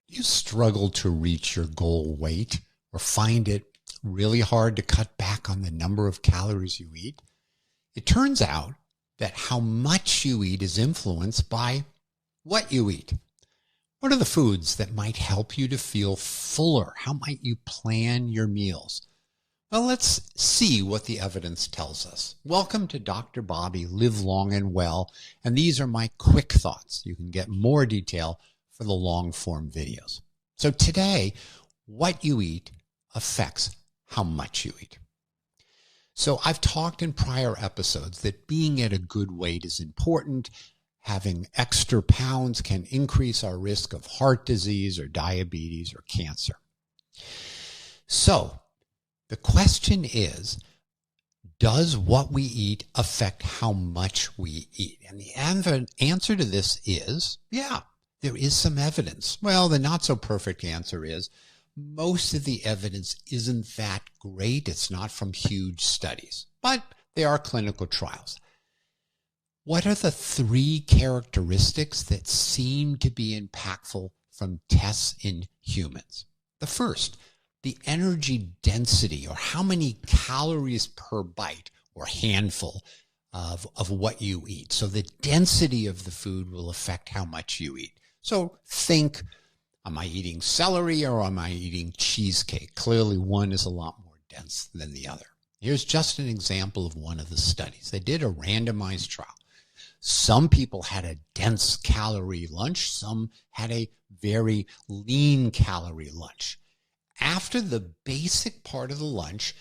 You struggle to reach your goal weight or find it really hard to cut back on the number of calories you eat? It turns out that how much you eat is influenced by what you eat. What are the foods that might help you to feel fuller? How might you plan your meals? Well, let's see what the evidence tells us. Welcome to Dr. Bobby, Live Long and Well, and these are my quick thoughts. You can get more detail for the long form videos. So today, what you eat affects how much you eat. So I've talked in prior episodes that being at a good weight is important. Having extra pounds can increase our risk of heart disease or diabetes or cancer. So the question is, does what we eat affect how much we eat? And the answer to this is, yeah, there is some evidence. Well, the not so perfect answer is most of the evidence isn't that great. It's not from huge studies, but they are clinical trials. What are the three characteristics that seem to be impactful from tests in humans? The first, the energy density, or how many calories per bite or handful of what you eat. So the density of the food will affect how much you eat. So think, am I eating celery or am I eating cheesecake? Clearly one is a lot more dense than the other. Here's just an example of one of the studies. They did a randomized trial. Some people had a dense calorie lunch. Some had a very lean calorie lunch. After the basic part of the lunch,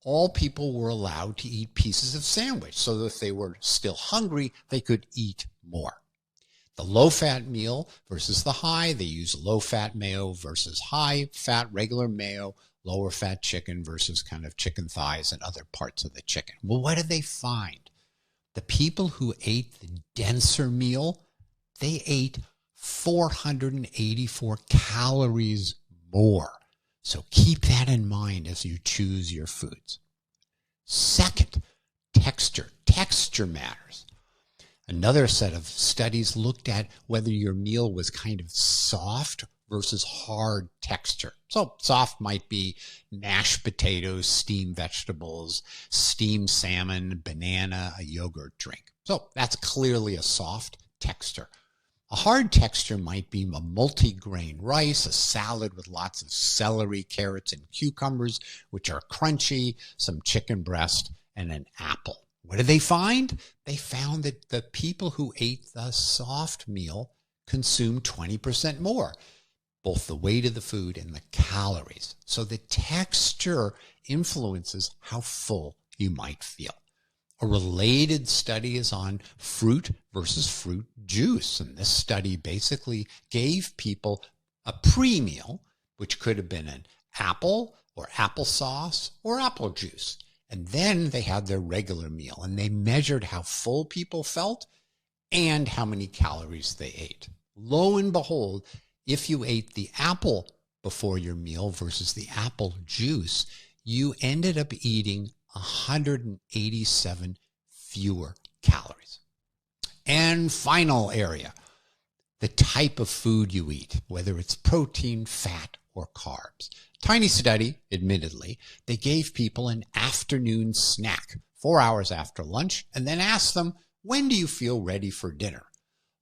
all people were allowed to eat pieces of sandwich so that if they were still hungry, they could eat more. The low-fat meal versus the high, they use low-fat mayo versus high-fat regular mayo, lower-fat chicken versus kind of chicken thighs and other parts of the chicken. Well, what did they find? The people who ate the denser meal, they ate 484 calories more. So keep that in mind as you choose your foods. Second, texture. Texture matters. Another set of studies looked at whether your meal was kind of soft versus hard texture. So soft might be mashed potatoes, steamed vegetables, steamed salmon, banana, a yogurt drink. So that's clearly a soft texture. A hard texture might be a multi-grain rice, a salad with lots of celery, carrots, and cucumbers, which are crunchy, some chicken breast, and an apple. What did they find? They found that the people who ate the soft meal consumed 20% more, both the weight of the food and the calories. So the texture influences how full you might feel. A related study is on fruit versus fruit juice. And this study basically gave people a pre-meal, which could have been an apple or applesauce or apple juice. And then they had their regular meal and they measured how full people felt and how many calories they ate. Lo and behold, if you ate the apple before your meal versus the apple juice, you ended up eating 187 fewer calories. And final area, the type of food you eat, whether it's protein, fat, or carbs. Tiny study, admittedly, they gave people an afternoon snack 4 hours after lunch and then asked them, when do you feel ready for dinner?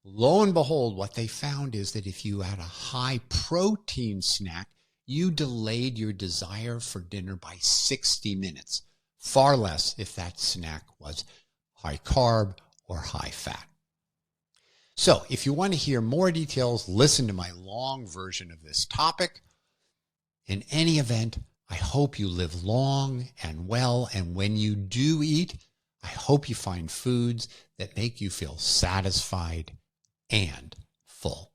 Lo and behold, what they found is that if you had a high protein snack, you delayed your desire for dinner by 60 minutes. Far less if that snack was high carb or high fat. So if you want to hear more details, listen to my long version of this topic. In any event, I hope you live long and well, and when you do eat, I hope you find foods that make you feel satisfied and full.